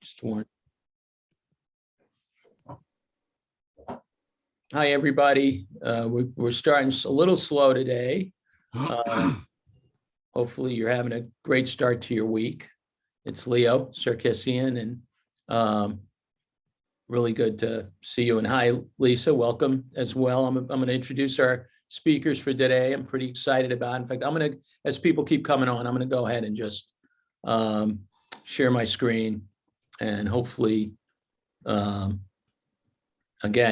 Just one. Hi, everybody. We're starting a little slow today. Hopefully you're having a great start to your week. It's Leo Sarkissian, and really good to see you. And hi, Lisa, welcome as well. I'm going to introduce our speakers for today. I'm pretty excited about it. In fact, I'm going to, as people keep coming on, I'm going to go ahead and just share my screen, and hopefully, again,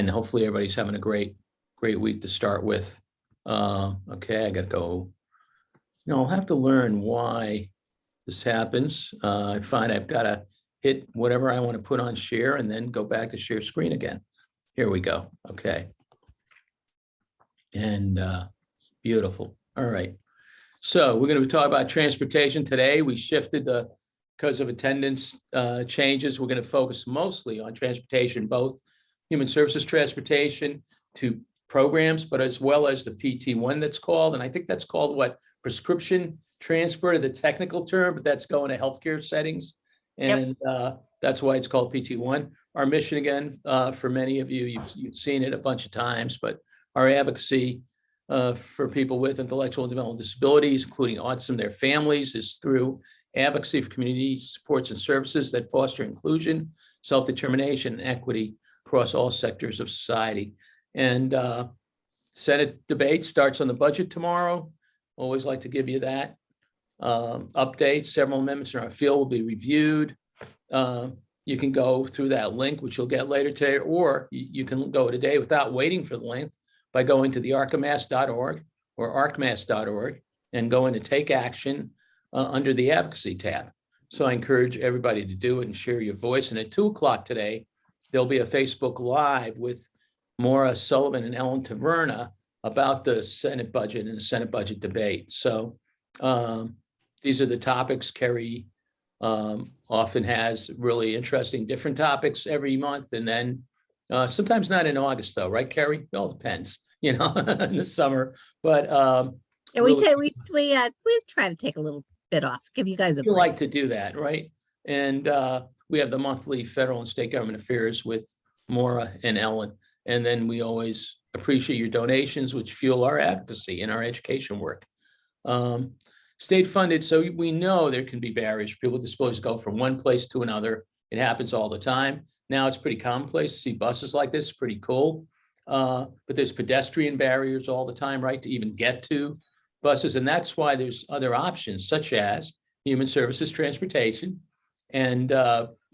hopefully everybody's having a great week to start with. Okay, I got to go. I'll have to learn why this happens. I find I've got to hit whatever I want to put on share and then go back to share screen again. Here we go. Okay. And beautiful. All right. So we're going to be talking about transportation today. We shifted because of attendance changes. We're going to focus mostly on transportation, both human services transportation to programs, but as well as the PT1 that's called. And I think that's called what? Prescription transport, the technical term, but that's going to healthcare settings. And that's why it's called PT1. Our mission, again, for many of you, you've seen it a bunch of times, but our advocacy for people with intellectual and developmental disabilities, including autism, their families, is through advocacy for community supports and services that foster inclusion, self-determination, and equity across all sectors of society. And Senate debate starts on the budget tomorrow. Always like to give you that update. Several amendments in our field will be reviewed. You can go through that link, which you'll get later today, or you can go today without waiting for the link by going to the arcamass.org or arcmass.org and going to take action under the advocacy tab. So I encourage everybody to do it and share your voice. And at 2 o'clock today, there'll be a Facebook Live with Maura Sullivan and Ellen Taverna about the Senate budget and the Senate budget debate. So these are the topics. Kerry often has really interesting different topics every month. And then sometimes not in August though, right, Kerry? It all depends, in the summer. But yeah, we try to take a little bit off, give you guys a break. You like to do that, right? And we have the monthly federal and state government affairs with Maura and Ellen. And then we always appreciate your donations, which fuel our advocacy and our education work. State funded, so we know there can be barriers for people with disabilities to go from one place to another. It happens all the time. Now it's pretty commonplace to see buses like this, pretty cool. But there's pedestrian barriers all the time, right, to even get to buses. And that's why there's other options such as human services transportation and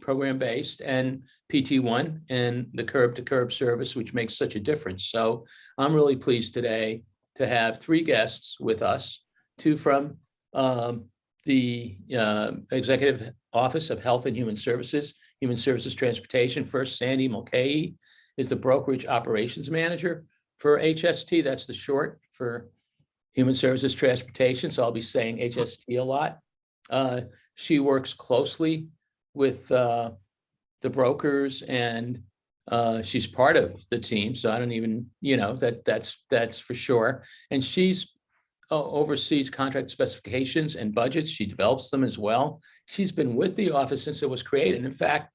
program-based and PT1 and the curb-to-curb service, which makes such a difference. So I'm really pleased today to have 3 guests with us, 2 from the Executive Office of Health and Human Services Transportation. First, Sandy Mulcahy is the Brokerage Operations Manager for HST. That's the short for Human Services Transportation. So I'll be saying HST a lot. She works closely with the brokers, and she's part of the team. So I don't even, that's for sure. And she's oversees contract specifications and budgets. She develops them as well. She's been with the office since it was created. In fact,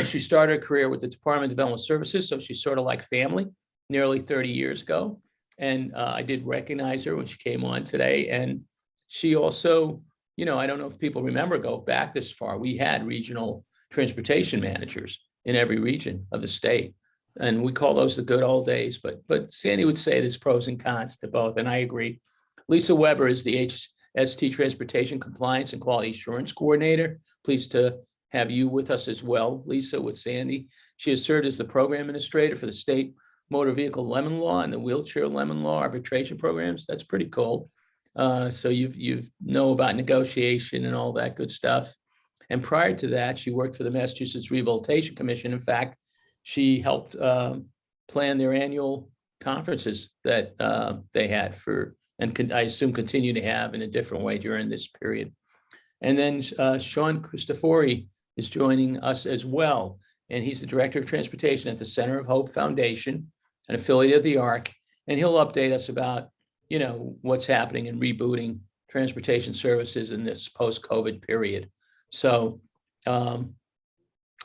she started her career with the Department of Developmental Services. So she's sort of like family, nearly 30 years ago. And I did recognize her when she came on today. And she also, I don't know if people remember, go back this far, we had regional transportation managers in every region of the state. And we call those the good old days. But Sandy would say there's pros and cons to both. And I agree. Lisa Weber is the HST Transportation Compliance and Quality Assurance Coordinator. Pleased to have you with us as well, Lisa, with Sandy. She has served as the program administrator for the state motor vehicle lemon law and the wheelchair lemon law arbitration programs. That's pretty cool. So you know about negotiation and all that good stuff. And prior to that, she worked for the Massachusetts Rehabilitation Commission. In fact, she helped plan their annual conferences that they had and I assume continue to have in a different way during this period. And then Sean Cristofori is joining us as well. And he's the Director of Transportation at the Center of Hope Foundation, an affiliate of the ARC. And he'll update us about, what's happening in rebooting transportation services in this post-COVID period. So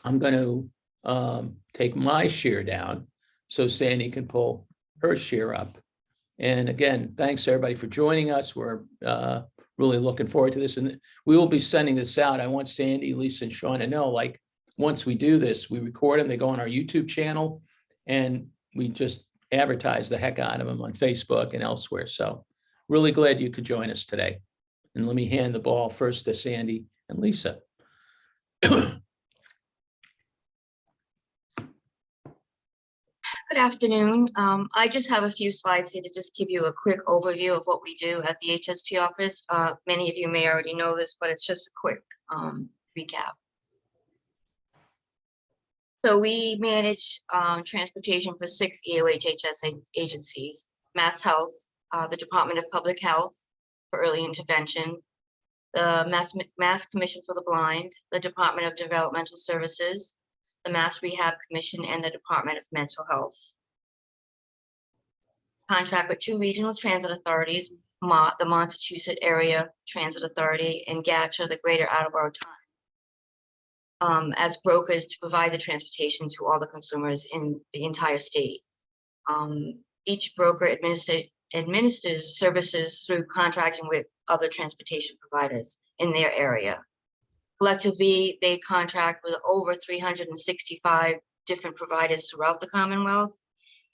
I'm going to take my share down so Sandy can pull her share up. And again, thanks everybody for joining us. We're really looking forward to this. And we will be sending this out. I want Sandy, Lisa, and Sean to know, like, once we do this, we record them, they go on our YouTube channel, and we just advertise the heck out of them on Facebook and elsewhere. So really glad you could join us today. And let me hand the ball first to Sandy and Lisa. Good afternoon. I just have a few slides here to just give you a quick overview of what we do at the HST office. Many of you may already know this, but it's just a quick recap. So we manage transportation for 6 EOHHS agencies: Mass Health, the Department of Public Health for early intervention, the Mass Commission for the Blind, the Department of Developmental Services, the Mass Rehab Commission, and the Department of Mental Health. Contract with 2 regional transit authorities, the Montechusett Area Transit Authority and GATRA, the Greater Attleboro Time, as brokers to provide the transportation to all the consumers in the entire state. Each broker administers services through contracting with other transportation providers in their area. Collectively, they contract with over 365 different providers throughout the Commonwealth,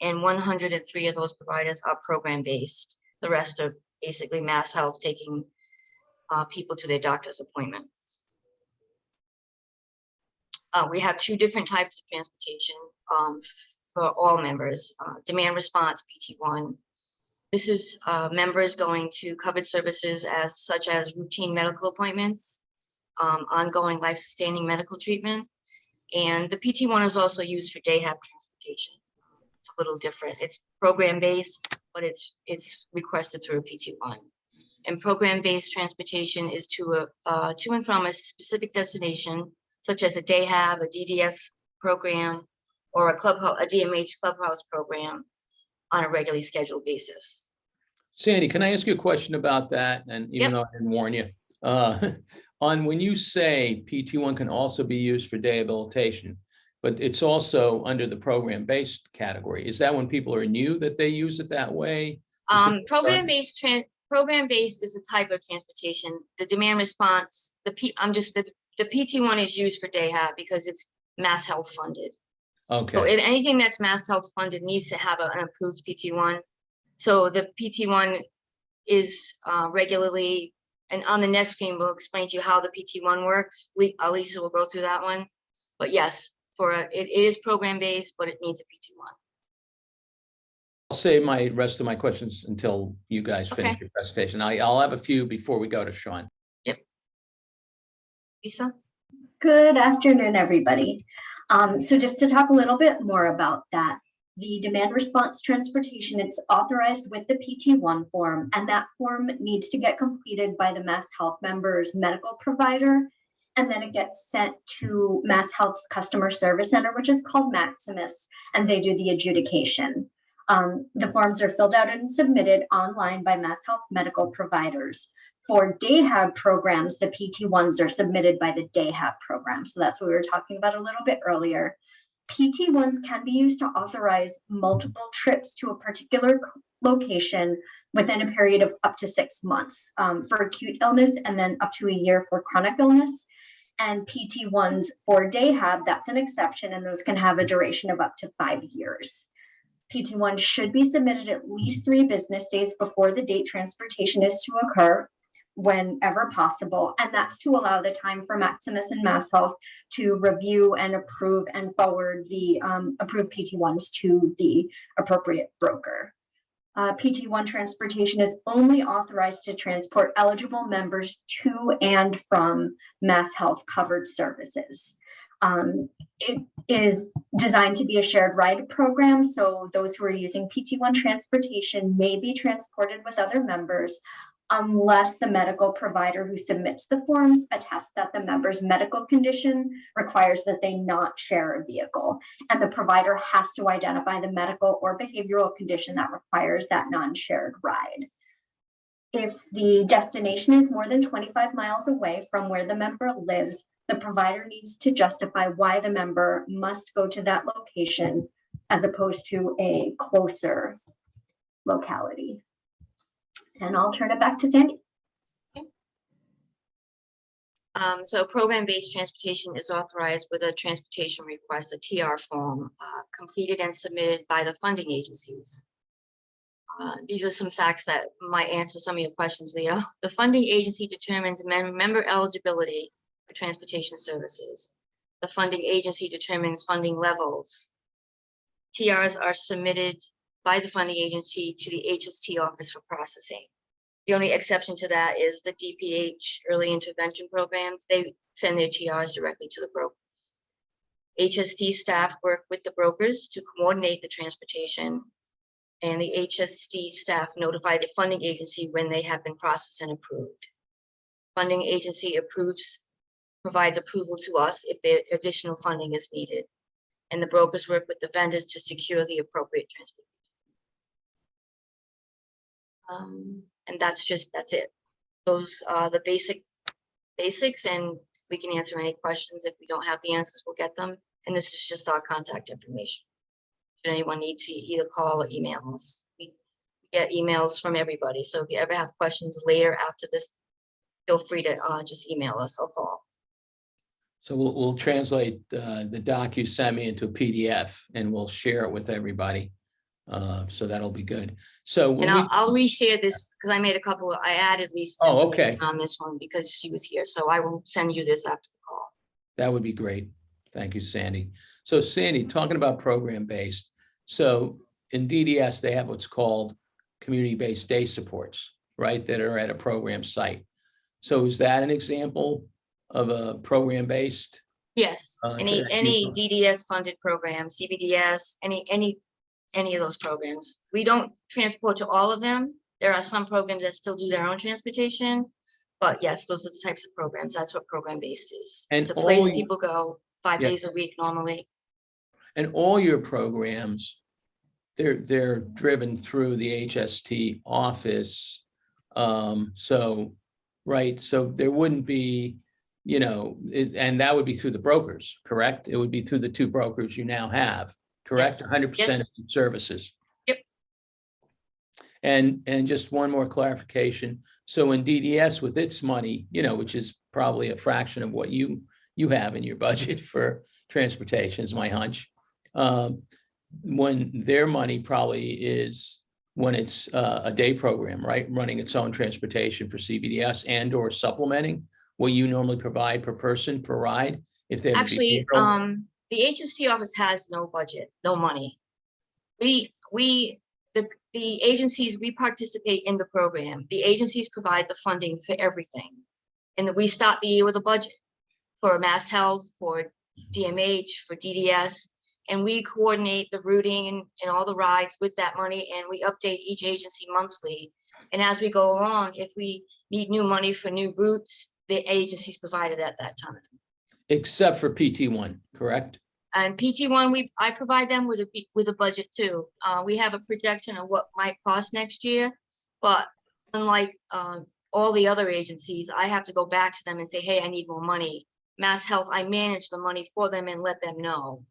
and 103 of those providers are program-based. The rest are basically Mass Health taking people to their doctor's appointments. We have 2 different types of transportation for all members. Demand response, PT1. This is members going to covered services such as routine medical appointments, ongoing life-sustaining medical treatment, and the PT1 is also used for day hab transportation. It's a little different. It's program-based, but it's requested through a PT1. And program-based transportation is to and from a specific destination, such as a day hab, a DDS program, or a DMH clubhouse program on a regularly scheduled basis. Sandy, can I ask you a question about that? And even though I didn't warn you, on when you say PT1 can also be used for day habilitation, but it's also under the program-based category. Is that when people are new that they use it that way? Program-based is a type of transportation. The demand response, the PT1 is used for day hab because it's Mass Health funded. Okay. So if anything that's Mass Health funded needs to have an approved PT1. So the PT1 is regularly, and on the next screen we'll explain to you how the PT1 works. Lisa will go through that one. But yes, it is program-based, but it needs a PT1. I'll save my rest of my questions until you guys finish your presentation. I'll have a few before we go to Sean. Yep. Lisa? Good afternoon, everybody. So just to talk a little bit more about that, the demand response transportation, it's authorized with the PT1 form, and that form needs to get completed by the Mass Health member's medical provider, and then it gets sent to Mass Health's customer service center, which is called Maximus, and they do the adjudication. The forms are filled out and submitted online by Mass Health medical providers. For day hab programs, the PT1s are submitted by the day hab program. So that's what we were talking about a little bit earlier. PT1s can be used to authorize multiple trips to a particular location within a period of up to 6 months for acute illness, and then up to a year for chronic illness. And PT1s for day hab, that's an exception, and those can have a duration of up to 5 years. PT1 should be submitted at least 3 business days before the date transportation is to occur, whenever possible, and that's to allow the time for Maximus and Mass Health to review and approve and forward the approved PT1s to the appropriate broker. PT1 transportation is only authorized to transport eligible members to and from Mass Health covered services. It is designed to be a shared ride program, so those who are using PT1 transportation may be transported with other members unless the medical provider who submits the forms attests that the member's medical condition requires that they not share a vehicle, and the provider has to identify the medical or behavioral condition that requires that non-shared ride. If the destination is more than 25 miles away from where the member lives, the provider needs to justify why the member must go to that location as opposed to a closer locality. And I'll turn it back to Sandy. So program-based transportation is authorized with a transportation request, a TR form, completed and submitted by the funding agencies. These are some facts that might answer some of your questions, Leo. The funding agency determines member eligibility for transportation services. The funding agency determines funding levels. TRs are submitted by the funding agency to the HST office for processing. The only exception to that is the DPH early intervention programs. They send their TRs directly to the brokers. HST staff work with the brokers to coordinate the transportation, and the HST staff notify the funding agency when they have been processed and approved. Funding agency provides approval to us if the additional funding is needed, and the brokers work with the vendors to secure the appropriate transportation. And that's it. Those are the basics, and we can answer any questions. If we don't have the answers, we'll get them. And this is just our contact information. Should anyone need to either call or email us, we get emails from everybody. So if you ever have questions later after this, feel free to just email us or call. So we'll translate the doc you sent me into a PDF, and we'll share it with everybody. So that'll be good. So And I'll reshare this because I made I added Lisa okay. on this one because she was here. So I will send you this after the call. That would be great. Thank you, Sandy. So Sandy, talking about program-based, so in DDS, they have what's called community-based day supports, right, that are at a program site. So is that an example of a program-based? Yes, any DDS funded program, CBDS, any of those programs. We don't transport to all of them. There are some programs that still do their own transportation, but yes, those are the types of programs. That's what program-based is. And it's a place people go 5 days a week normally. And all your programs, they're driven through the HST office. So, right, so there wouldn't be, and that would be through the brokers, correct? It would be through the 2 brokers you now have, correct? Yes. 100% Yes. of services. Yep. And just one more clarification. So in DDS with its money, which is probably a fraction of what you have in your budget for transportation is my hunch. When their money probably is when it's a day program, right? Running its own transportation for CBDS and or supplementing what you normally provide per person per ride. If they Actually, the HST office has no budget, no money. The agencies, we participate in the program. The agencies provide the funding for everything. And we start the year with a budget for Mass Health, for DMH, for DDS, and we coordinate the routing and all the rides with that money, and we update each agency monthly. And as we go along, if we need new money for new routes, the agencies provided at that time. Except for PT1, correct? And PT1, I provide them with a budget too. We have a projection of what might cost next year, but unlike all the other agencies, I have to go back to them and say, hey, I need more money. Mass Health, I manage the money for them and let them know.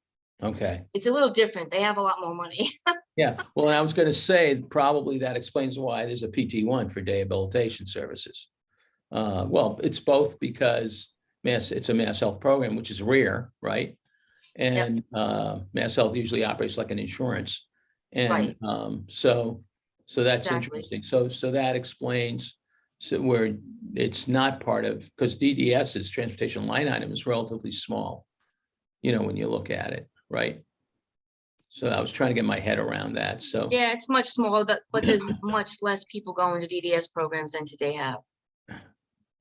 Okay. It's a little different. They have a lot more money. Yeah. Well, I was going to say probably that explains why there's a PT1 for day habilitation services. Well, it's both because it's a Mass Health program, which is rare, right? And Mass Health usually operates like an insurance. And Right. So that's Exactly. interesting. So that explains where it's not part of, because DDS's transportation line item is relatively small, when you look at it, right? So I was trying to get my head around that. So Yeah, it's much smaller, but there's much less people going to DDS programs than today have.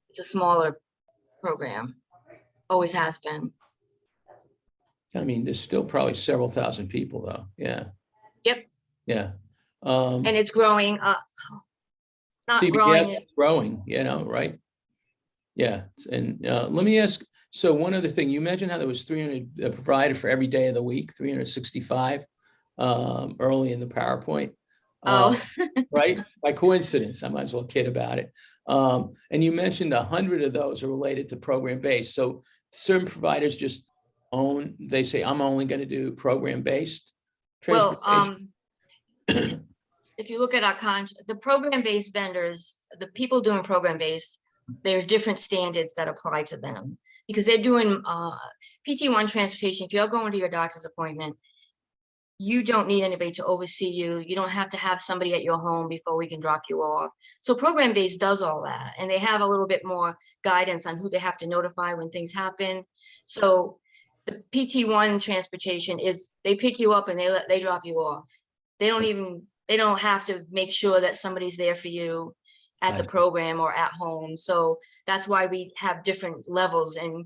It's a smaller program. Always has been. I mean, there's still probably several thousand people though. Yeah. Yep. Yeah. And it's growing. Not CBS growing. is growing, right? Yeah. And let me ask, so one other thing, you mentioned how there was 300 provided for every day of the week, 365 early in the PowerPoint. Right? By coincidence, I might as well kid about it. And you mentioned 100 of those are related to program-based. So certain providers just they say, I'm only going to do program-based Well, transportation? if you look at the program-based vendors, the people doing program-based, there's different standards that apply to them because they're doing PT1 transportation. If you're going to your doctor's appointment, you don't need anybody to oversee you. You don't have to have somebody at your home before we can drop you off. So program-based does all that. And they have a little bit more guidance on who they have to notify when things happen. So the PT1 transportation is, they pick you up and they drop you off. They don't have to make sure that somebody's there for you at the program or at home. So that's why we have different levels, and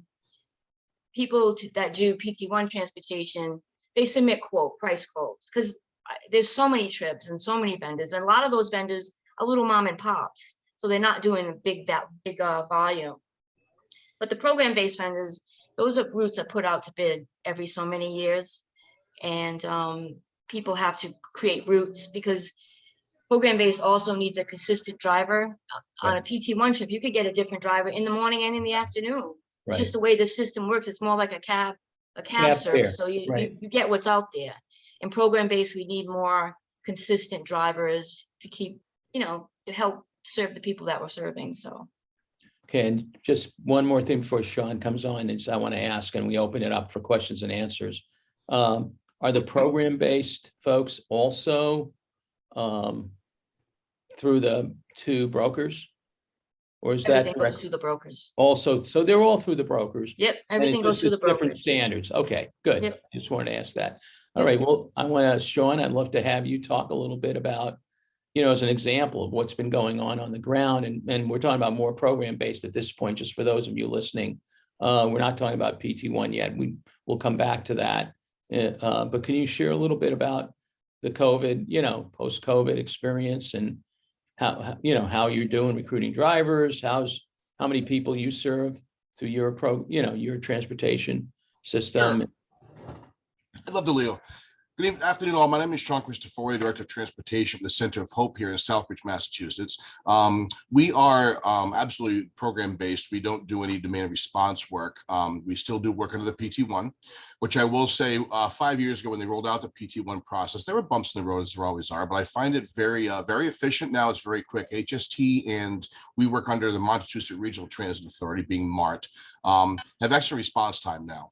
people that do PT1 transportation, they submit price quotes, because there's so many trips and so many vendors, and a lot of those vendors are little mom and pops, so they're not doing a big volume. But the program-based vendors, those routes are put out to bid every so many years, and people have to create routes because program-based also needs a consistent driver. On a PT1 trip, you could get a different driver in the morning and in the afternoon. It's just the way the system works. It's more like a cab service. Fare. So you get what's out there. In program-based, we need more consistent drivers to keep, to help serve the people that we're serving. So. Okay, and just one more thing before Sean comes on is I want to ask, and we open it up for questions and answers. Are the program-based folks also through the two brokers? Or is that Everything goes through the brokers. also? So they're all through the brokers? Yep, everything goes through the Different brokers. standards. Okay, good. Yep. Just wanted to ask that. All right, well, I want to, Sean, I'd love to have you talk a little bit about, as an example of what's been going on the ground. And we're talking about more program-based at this point, just for those of you listening. We're not talking about PT1 yet. We'll come back to that. But can you share a little bit about the COVID, post-COVID experience and how you're doing recruiting drivers, how many people you serve through your transportation system? Sure. I'd love to, Leo. Good afternoon, all. My name is Sean Christopher, Director of Transportation for the Center of Hope here in Southbridge, Massachusetts. We are absolutely program-based. We don't do any demand response work. We still do work under the PT1, which I will say 5 years ago when they rolled out the PT1 process, there were bumps in the road, as there always are, but I find it very, very efficient now. It's very quick. HST, and we work under the Montezuma Regional Transit Authority, being MART, have extra response time now.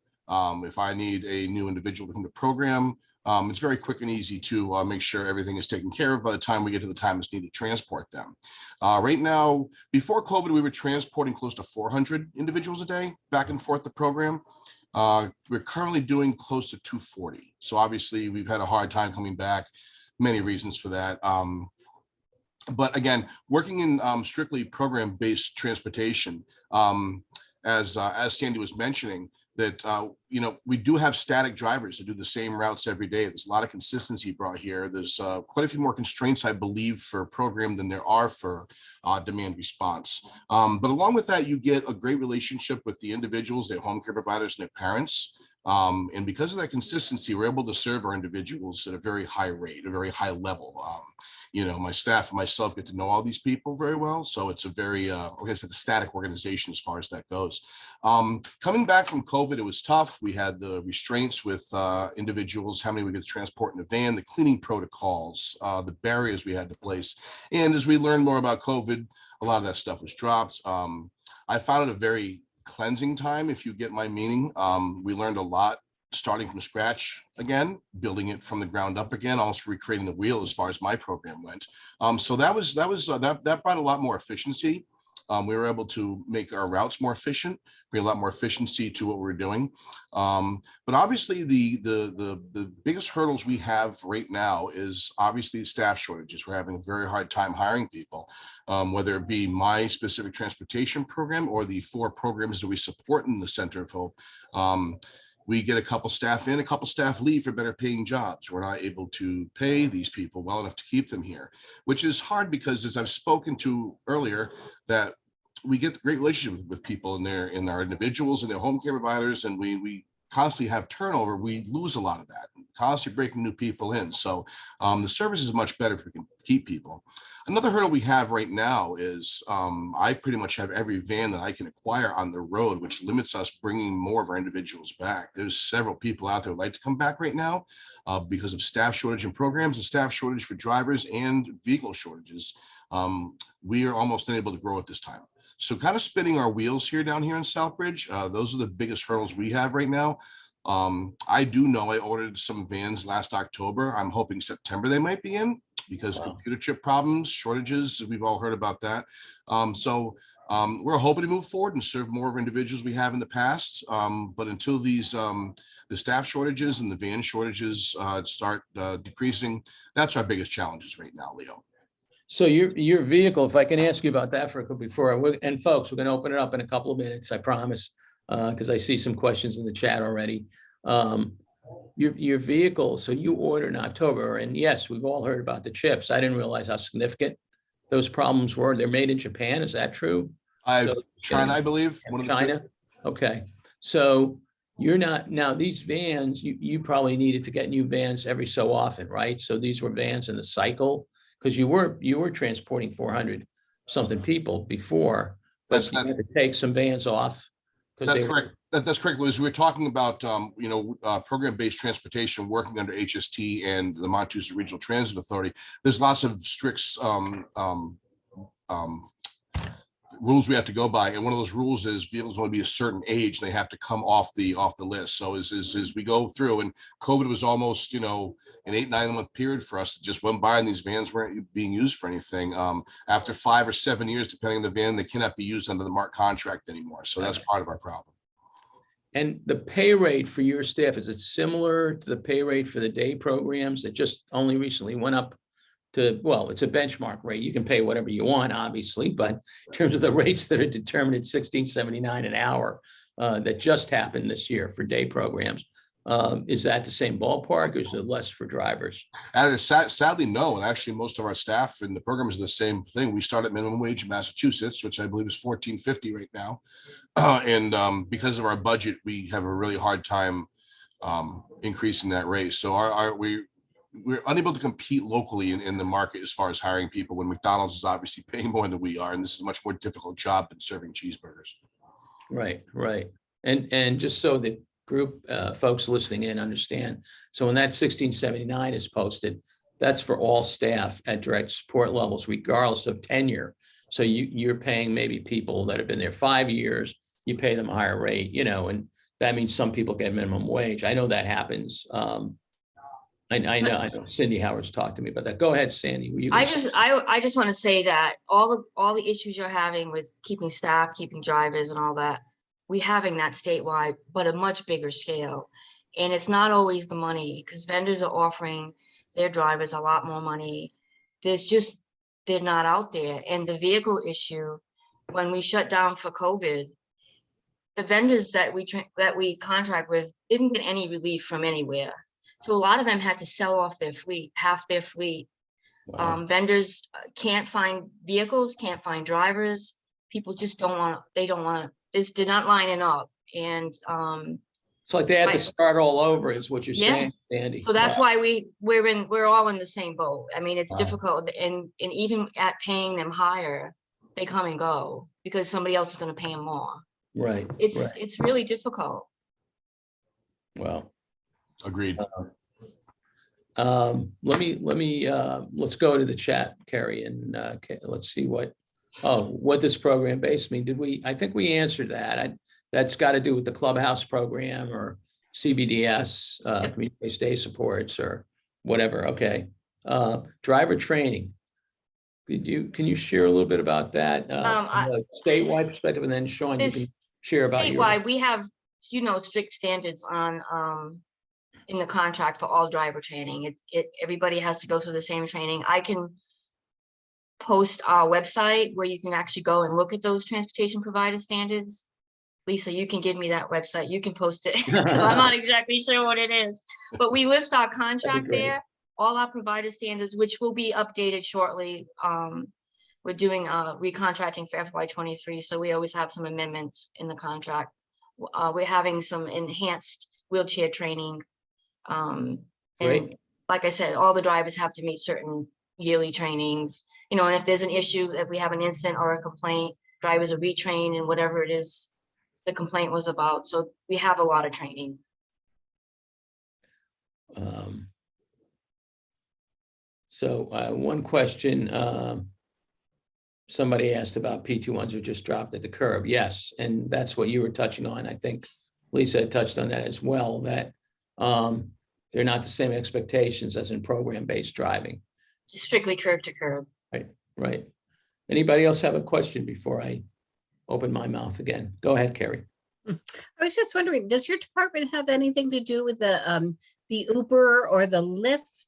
If I need a new individual to come to program, it's very quick and easy to make sure everything is taken care of by the time we get to the time it's needed to transport them. Right now, before COVID, we were transporting close to 400 individuals a day back and forth the program. We're currently doing close to 240. So obviously we've had a hard time coming back, many reasons for that. But again, working in strictly program-based transportation, as Sandy was mentioning, that we do have static drivers that do the same routes every day. There's a lot of consistency brought here. There's quite a few more constraints, I believe, for a program than there are for demand response. But along with that, you get a great relationship with the individuals, their home care providers, and their parents. And because of that consistency, we're able to serve our individuals at a very high rate, a very high level. My staff and myself get to know all these people very well. So it's a very, like I said, a static organization as far as that goes. Coming back from COVID, it was tough. We had the restraints with individuals, how many we could transport in a van, the cleaning protocols, the barriers we had to place. And as we learned more about COVID, a lot of that stuff was dropped. I found it a very cleansing time, if you get my meaning. We learned a lot, starting from scratch again, building it from the ground up again, almost recreating the wheel as far as my program went. So that brought a lot more efficiency. We were able to make our routes more efficient, bring a lot more efficiency to what we're doing. But obviously the biggest hurdles we have right now is obviously staff shortages. We're having a very hard time hiring people, whether it be my specific transportation program or the 4 programs that we support in the Center of Hope. We get a couple staff in, a couple staff leave for better paying jobs. We're not able to pay these people well enough to keep them here, which is hard because, as I've spoken to earlier, that we get great relationships with people in our individuals and their home care providers, and we constantly have turnover. We lose a lot of that. constantly breaking new people in. So the service is much better if we can keep people. Another hurdle we have right now is I pretty much have every van that I can acquire on the road, which limits us bringing more of our individuals back. There's several people out there who like to come back right now because of staff shortage in programs and staff shortage for drivers and vehicle shortages. We are almost unable to grow at this time. So kind of spinning our wheels here down here in Southbridge. Those are the biggest hurdles we have right now. I do know I ordered some vans last October. I'm hoping September they might be in because computer chip problems, shortages, we've all heard about that. We're hoping to move forward and serve more of our individuals we have in the past. But until these the staff shortages and the van shortages start decreasing, that's our biggest challenges right now, Leo. So your vehicle, if I can ask you about that for a couple before, and folks, we're going to open it up in a couple of minutes, I promise, because I see some questions in the chat already. Your vehicle, so you ordered in October, and yes, we've all heard about the chips. I didn't realize how significant those problems were. They're made in Japan, is that true? China, I believe. One of the China. Okay, so you're not now these vans. You probably needed to get new vans every so often, right? So these were vans in the cycle. Because you were transporting 400 something people before, but you had to take some vans off. That's correct. That's correct, Louis. We're talking about program-based transportation working under HST and the Montousa Regional Transit Authority. There's lots of strict rules we have to go by, and one of those rules is vehicles want to be a certain age, they have to come off the list. So as we go through, and COVID was almost an 8-9 month period for us that just went by and these vans weren't being used for anything. After 5 or 7 years, depending on the van, they cannot be used under the MARC contract anymore. So that's part of our problem. And the pay rate for your staff, is it similar to the pay rate for the day programs that just only recently went up to, well, it's a benchmark rate. You can pay whatever you want, obviously, but in terms of the rates that are determined at $16.79 an hour that just happened this year for day programs, is that the same ballpark, or is it less for drivers? Sadly, no. And actually, most of our staff in the program is the same thing. We start at minimum wage in Massachusetts, which I believe is $14.50 right now. Because of our budget, we have a really hard time increasing that rate. So we're unable to compete locally in the market as far as hiring people when McDonald's is obviously paying more than we are. And this is a much more difficult job than serving cheeseburgers. Right. And just so the group folks listening in understand, so when that 1679 is posted, that's for all staff at direct support levels, regardless of tenure. So you're paying maybe people that have been there 5 years, you pay them a higher rate, and that means some people get minimum wage. I know that happens. I know Cindy Howard's talked to me about that. Go ahead, Sandy. I just want to say that all the issues you're having with keeping staff, keeping drivers and all that, we're having that statewide, but a much bigger scale. And it's not always the money, because vendors are offering their drivers a lot more money. They're not out there. And the vehicle issue, when we shut down for COVID, the vendors that we contract with didn't get any relief from anywhere. So a lot of them had to sell off their fleet, half their fleet. Wow. Vendors can't find vehicles, can't find drivers. People just did not line it up. And it's like they had to start all over, is what you're saying, Sandy. So that's why we're all in the same boat. I mean, it's difficult, and even at paying them higher, they come and go because somebody else is going to pay them more. Right. It's really difficult. Well, agreed. Let's go to the chat, Carrie, and let's see what this program based mean. I think we answered that. That's got to do with the clubhouse program or CBDS, community-based day supports or whatever. Okay. Driver training. Can you share a little bit about that from a statewide perspective, and then Sean, you can share about statewide. We have strict standards on in the contract for all driver training. Everybody has to go through the same training. I can post our website where you can actually go and look at those transportation provider standards. Lisa, you can give me that website. You can post it because I'm not exactly sure what it is, but we list our contract there, all our provider standards, which will be updated shortly. We're doing recontracting for FY23, so we always have some amendments in the contract. We're having some enhanced wheelchair training Great. And like I said, all the drivers have to meet certain yearly trainings, you know, and if there's an issue, if we have an incident or a complaint, drivers are retrained in whatever it is the complaint was about. So we have a lot of training. So one question, somebody asked about PT1s who just dropped at the curb. Yes, and that's what you were touching on. I think Lisa touched on that as well, that they're not the same expectations as in program-based driving. Strictly curb to curb. Right. Anybody else have a question before I open my mouth again? Go ahead, Carrie. I was just wondering, does your department have anything to do with the Uber or the Lyft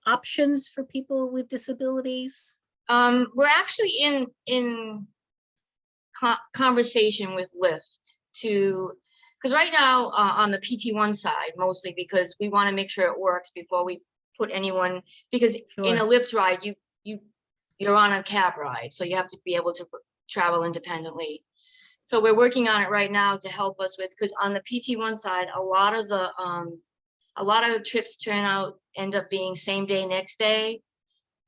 options for people with disabilities? We're actually in conversation with Lyft because right now on the PT1 side, mostly because we want to make sure it works before we put anyone, because in a Sure. Lyft ride, you're on a cab ride, so you have to be able to travel independently. So we're working on it right now to help us with, because on the PT1 side, a lot of trips end up being same day, next day.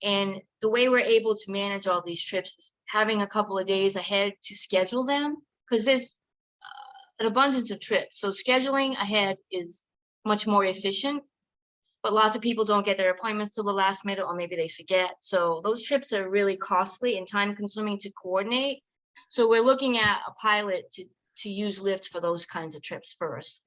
And the way we're able to manage all these trips is having a couple of days ahead to schedule them, because there's an abundance of trips. So scheduling ahead is much more efficient, but lots of people don't get their appointments till the last minute, or maybe they forget. So those trips are really costly and time consuming to coordinate. So we're looking at a pilot to use Lyft for those kinds of trips first,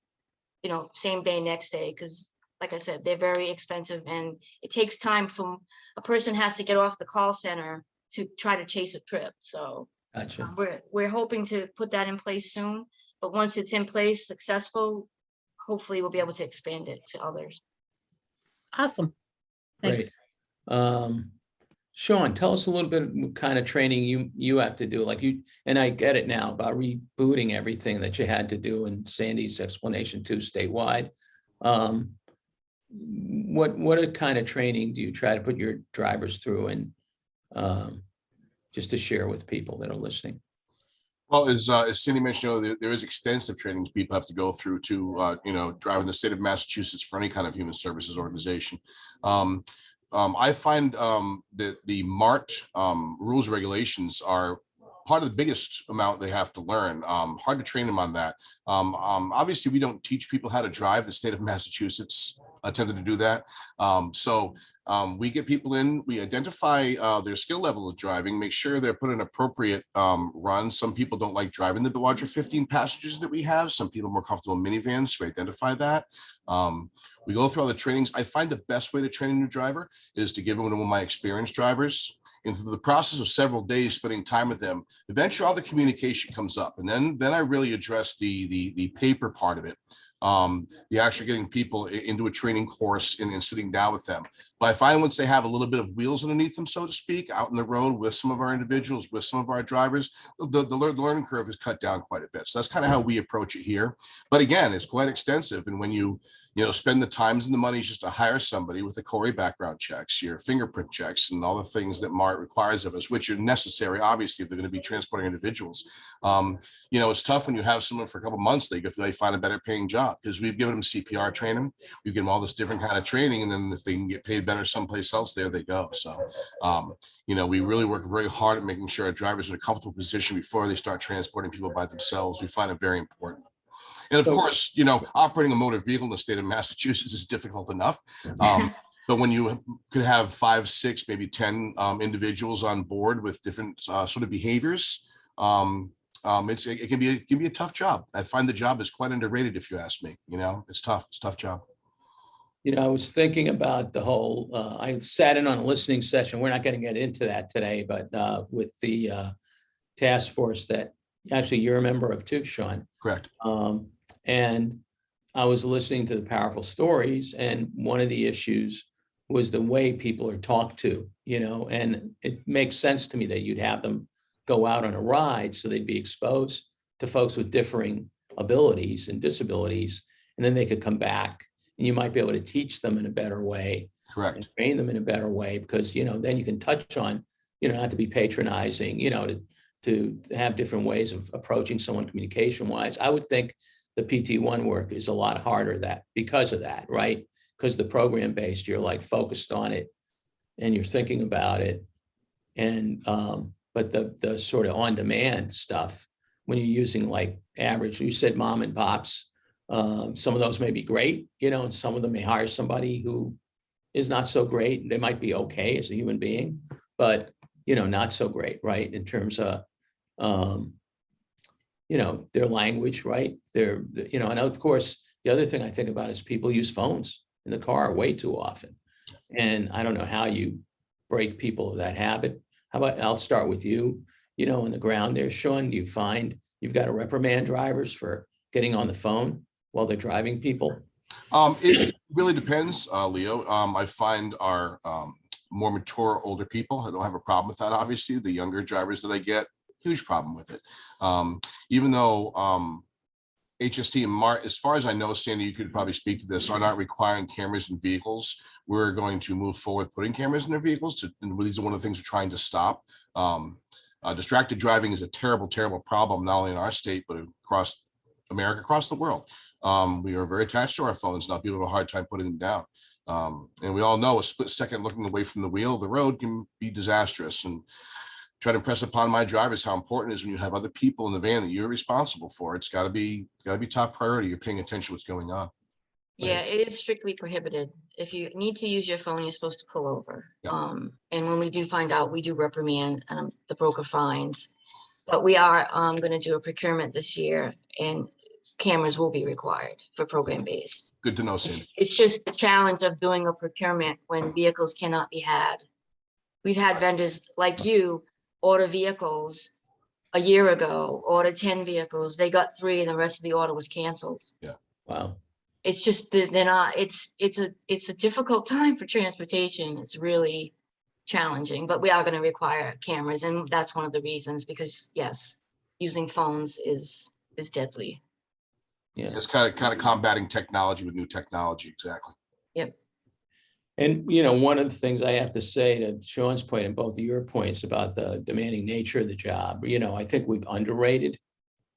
you know, same day, next day, because like I said, they're very expensive and it takes time from a person has to get off the call center to try to chase a trip. So Gotcha. we're hoping to put that in place soon, but once it's in place, successful, hopefully we'll be able to expand it to others. Awesome. Great. Thanks. Sean, tell us a little bit what kind of training you have to do, like you, and I get it now about rebooting everything that you had to do in Sandy's explanation too statewide. What kind of training do you try to put your drivers through, and just to share with people that are listening? Well, as Cindy mentioned, there is extensive trainings people have to go through to, drive in the state of Massachusetts for any kind of human services organization. I find that the MART rules and regulations are part of the biggest amount they have to learn. Hard to train them on that. Obviously, we don't teach people how to drive. The state of Massachusetts attempted to do that. We get people in, we identify their skill level of driving, make sure they're put in appropriate runs. Some people don't like driving the larger 15 passengers that we have. Some people are more comfortable in minivans, so we identify that. We go through all the trainings. I find the best way to train a new driver is to give them one of my experienced drivers. And through the process of several days spending time with them, eventually all the communication comes up. And then I really address the paper part of it. The actually getting people into a training course and sitting down with them. But I find once they have a little bit of wheels underneath them, so to speak, out in the road with some of our individuals, with some of our drivers, the learning curve is cut down quite a bit. So that's kind of how we approach it here. But again, it's quite extensive. And when you spend the times and the money just to hire somebody with the Corey background checks, your fingerprint checks, and all the things that MART requires of us, which are necessary, obviously, if they're going to be transporting individuals. It's tough when you have someone for a couple of months, they find a better paying job, because we've given them CPR training, we've given them all this different kind of training, and then if they can get paid better someplace else, there they go. So, we really work very hard at making sure our drivers are in a comfortable position before they start transporting people by themselves. We find it very important. And of course, operating a motor vehicle in the state of Massachusetts is difficult enough. But when you could have 5, 6, maybe 10 individuals on board with different sort of behaviors, it can be a tough job. I find the job is quite underrated, if you ask me. It's tough. It's a tough job. I was thinking about the whole, I sat in on a listening session. We're not going to get into that today, but with the task force that actually you're a member of too, Sean. Correct. And I was listening to the powerful stories, and one of the issues was the way people are talked to, and it makes sense to me that you'd have them go out on a ride so they'd be exposed to folks with differing abilities and disabilities, and then they could come back and you might be able to teach them in a better way. Correct. And train them in a better way, because, then you can touch on, not to be patronizing, to have different ways of approaching someone communication wise. I would think the PT1 work is a lot harder because of that, right? Because the program based, you're like focused on it and you're thinking about it. And but the sort of on-demand stuff, when you're using like average, you said mom and pops, some of those may be great, and some of them may hire somebody who is not so great. They might be okay as a human being, but not so great, right? In terms of their language, right? And of course, the other thing I think about is people use phones in the car way too often. And I don't know how you break people of that habit. How about, I'll start with you, on the ground there, Sean, do you find you've got to reprimand drivers for getting on the phone while they're driving people? It really depends, Leo. I find our more mature, older people, I don't have a problem with that. Obviously, the younger drivers that I get, huge problem with it. Even though HST and MART, as far as I know, Sandy, you could probably speak to this, are not requiring cameras in vehicles. We're going to move forward putting cameras in their vehicles. And these are one of the things we're trying to stop. Distracted driving is a terrible, terrible problem, not only in our state, but across America, across the world. We are very attached to our phones now. People have a hard time putting them down. And we all know a split second looking away from the wheel of the road can be disastrous. And try to impress upon my drivers how important it is when you have other people in the van that you're responsible for. It's got to be top priority. You're paying attention to what's going on. Yeah, it is strictly prohibited. If you need to use your phone, you're supposed to pull over. Yep. And when we do find out, we do reprimand the broker fines. But we are going to do a procurement this year, and cameras will be required for program based. Good to know, Sandy. It's just the challenge of doing a procurement when vehicles cannot be had. We've had vendors like you order vehicles a year ago, ordered 10 vehicles, they got 3 and the rest of the order was canceled. Yeah. Wow. It's just, they're not, it's a difficult time for transportation. It's really challenging, but we are going to require cameras. And that's one of the reasons, because yes, using phones is deadly. Yeah. It's kind of combating technology with new technology. Exactly. Yep. And, one of the things I have to say to Sean's point and both of your points about the demanding nature of the job, I think we've underrated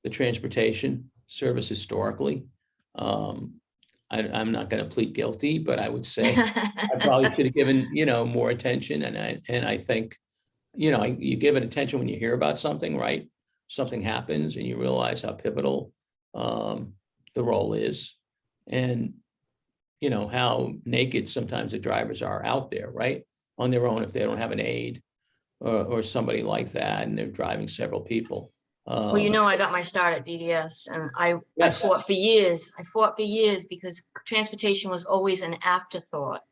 the transportation service historically. I'm not going to plead guilty, but I would say I probably should have given, more attention. And I think, you give it attention when you hear about something, right? Something happens and you realize how pivotal the role is. And how naked sometimes the drivers are out there, right? On their own, if they don't have an aide or somebody like that, and they're driving several people. Well, I got my start at DDS, and I Yes. fought for years. I fought for years because transportation was always an afterthought,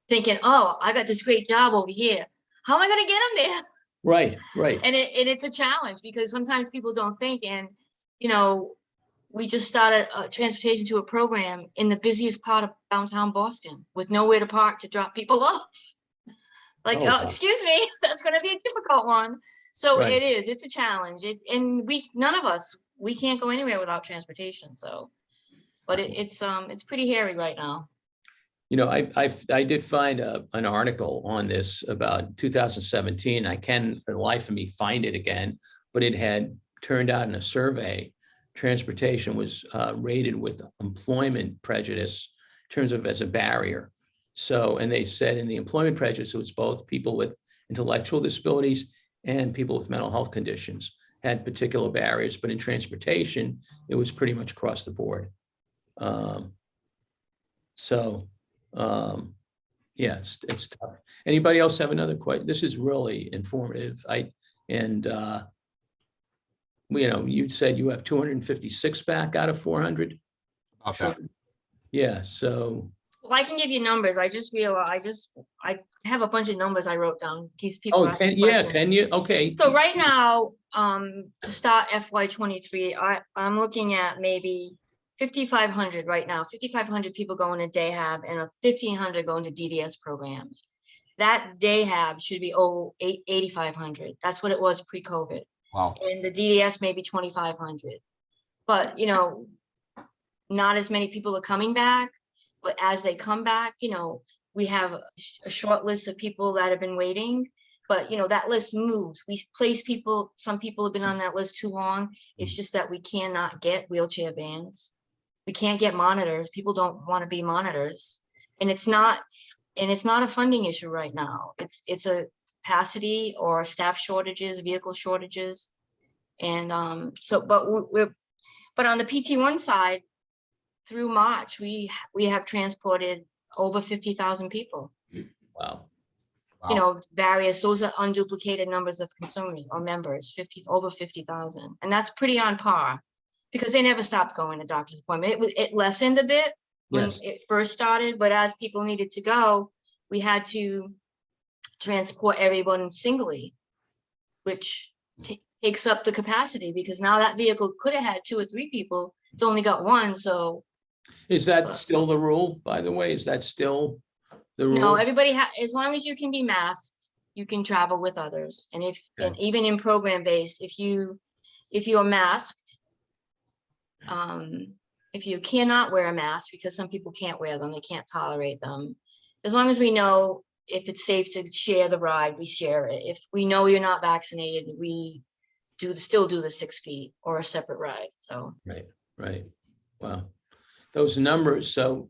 thinking, oh, I got this great job over here. How am I going to get them there? Right. And it's a challenge because sometimes people don't think. And, we just started transportation to a program in the busiest part of downtown Boston with nowhere to park to drop people off. Like, Oh, oh, wow. excuse me, that's going to be a difficult one. So Right. it's a challenge. And none of us, we can't go anywhere without transportation. So, but it's pretty hairy right now. I did find an article on this about 2017. I can, for the life of me, find it again, but it had turned out in a survey, transportation was rated with employment prejudice in terms of as a barrier. So, and they said in the employment prejudice, it was both people with intellectual disabilities and people with mental health conditions had particular barriers, but in transportation, it was pretty much across the board. Yeah, it's tough. Anybody else have another question? This is really informative. You said you have 256 back out of 400. About that. Yeah. So. Well, I can give you numbers. I just realized I have a bunch of numbers I wrote down in case people ask me questions. Can you? Okay. So right now, to start FY23, I'm looking at maybe 5,500 right now, 5,500 people going to day hab and 1,500 going to DDS programs. That day hab should be 8,500. That's what it was pre-COVID. Wow. And the DDS maybe 2,500. But, not as many people are coming back. But as they come back, we have a short list of people that have been waiting. But, that list moves. We place people, some people have been on that list too long. It's just that we cannot get wheelchair vans. We can't get monitors. People don't want to be monitors. And it's not a funding issue right now. It's a capacity or staff shortages, vehicle shortages. And but on the PT1 side, through March, we have transported over 50,000 people. Wow. You know, those are unduplicated numbers of consumers or members, over 50,000. And that's pretty on par because they never stopped going to doctor's appointment. It lessened a bit when Yes. it first started, but as people needed to go, we had to transport everyone singly, which takes up the capacity because now that vehicle could have had 2 or 3 people. It's only got 1, so. Is that still the rule, by the way? Is that still the rule? No, everybody as long as you can be masked, you can travel with others. And and even in program based, if you're masked, if you cannot wear a mask, because some people can't wear them, they can't tolerate them. As long as we know if it's safe to share the ride, we share it. If we know you're not vaccinated, we still do the 6 feet or a separate ride. So. Right. Wow. Those numbers. So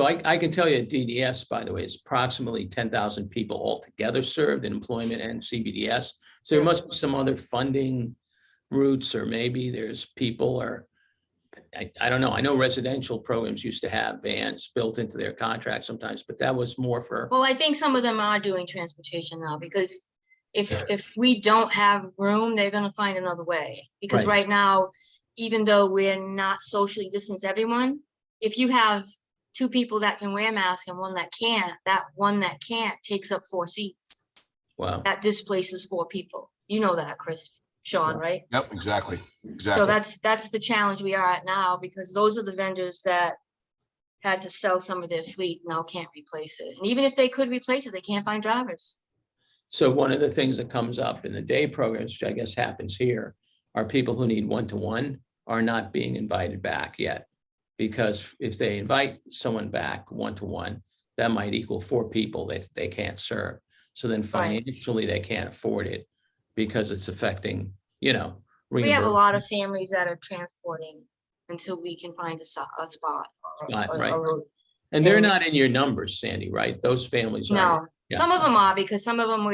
I can tell you at DDS, by the way, it's approximately 10,000 people altogether served in employment and CBDS. So there must be some other funding routes, or maybe there's people, or I don't know. I know residential programs used to have vans built into their contract sometimes, but that was more for. Well, I think some of them are doing transportation now because if we don't have room, they're going to find another way. Because right now, even though we're not socially distanced everyone, if you have 2 people that can wear masks and 1 that can't, that 1 that can't takes up 4 seats. Wow. That displaces 4 people. You know that, Sean, right? Yep, exactly. So that's the challenge we are at now, because those are the vendors that had to sell some of their fleet, now can't replace it. And even if they could replace it, they can't find drivers. So one of the things that comes up in the day programs, which I guess happens here, are people who need 1-to-1 are not being invited back yet. Because if they invite someone back 1-to-1, that might equal 4 people that they can't serve. So then financially they can't afford it because it's affecting, We have a lot of families that are transporting until we can find a spot. Right. And they're not in your numbers, Sandy, right? Those families are. No, some of them are, because some of them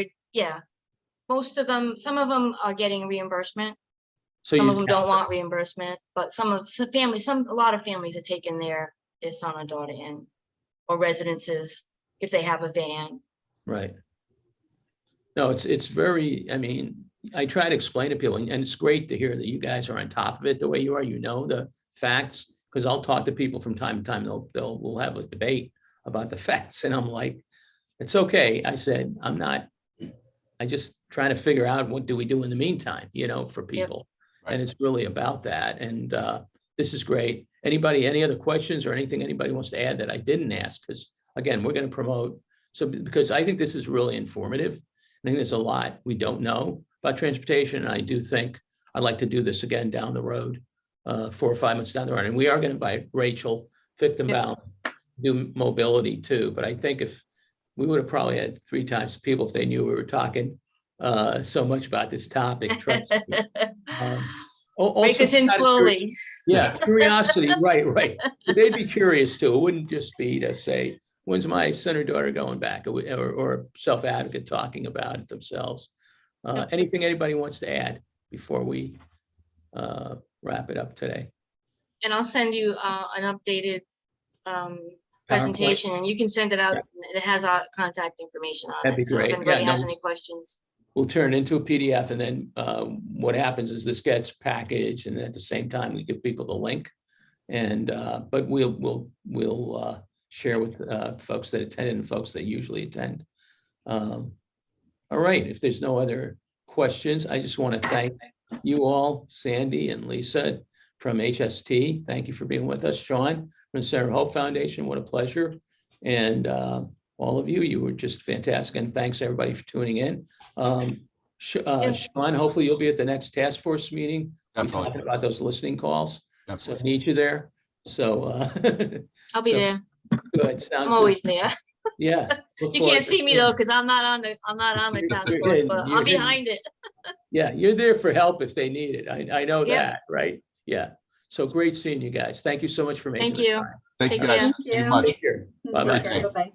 most of them, some of them are getting reimbursement. So some of them don't want reimbursement, but a lot of families are taking their son or daughter in, or residences if they have a van. Right. No, it's very, I try to explain to people, and it's great to hear that you guys are on top of it the way you are, the facts, because I'll talk to people from time to time, we'll have a debate about the facts, and I'm like, it's okay. I said, I just trying to figure out what do we do in the meantime, for people. Yep. And it's really about that. And this is great. Any other questions or anything anybody wants to add that I didn't ask? Because again, we're going to promote. So because I think this is really informative. I think there's a lot we don't know about transportation. And I do think I'd like to do this again down the road, 4 or 5 months down the road. And we are going to invite Rachel Fichtenbaum to do mobility too. But I think if we would have probably had 3 times the people if they knew we were talking so much about this topic. Trust me. Break us in slowly. Curiosity, right. They'd be curious too. It wouldn't just be to say, when's my son or daughter going back, or self-advocate talking about it themselves. Anything anybody wants to add before we wrap it up today? And I'll send you an updated presentation, and you can send it out. It has our contact information on That'd be it. So great. if anybody has any questions. We'll turn it into a PDF, and then what happens is this gets packaged, and then at the same time we give people the link. And but we'll share with folks that attend and folks that usually attend. All right. If there's no other questions, I just want to thank you all, Sandy and Lisa from HST. Thank you for being with us. Sean from the Center of Hope Foundation. What a pleasure. And all of you were just fantastic. And thanks everybody for tuning in. Sean, hopefully you'll be at the next task force meeting. Definitely. Talking about those listening calls. Definitely. So I need you there. So I'll be there. Good. Sounds I'm always there. Yeah. You can't see me though, because I'm not on the task force, but I'm behind it. Yeah, you're there for help if they need it. I know that, right? Yeah. So great seeing you guys. Thank you so much for making Thank the you. time. Thank you Take guys. care. Thank you much. Take care. Bye-bye. Bye. Bye-bye.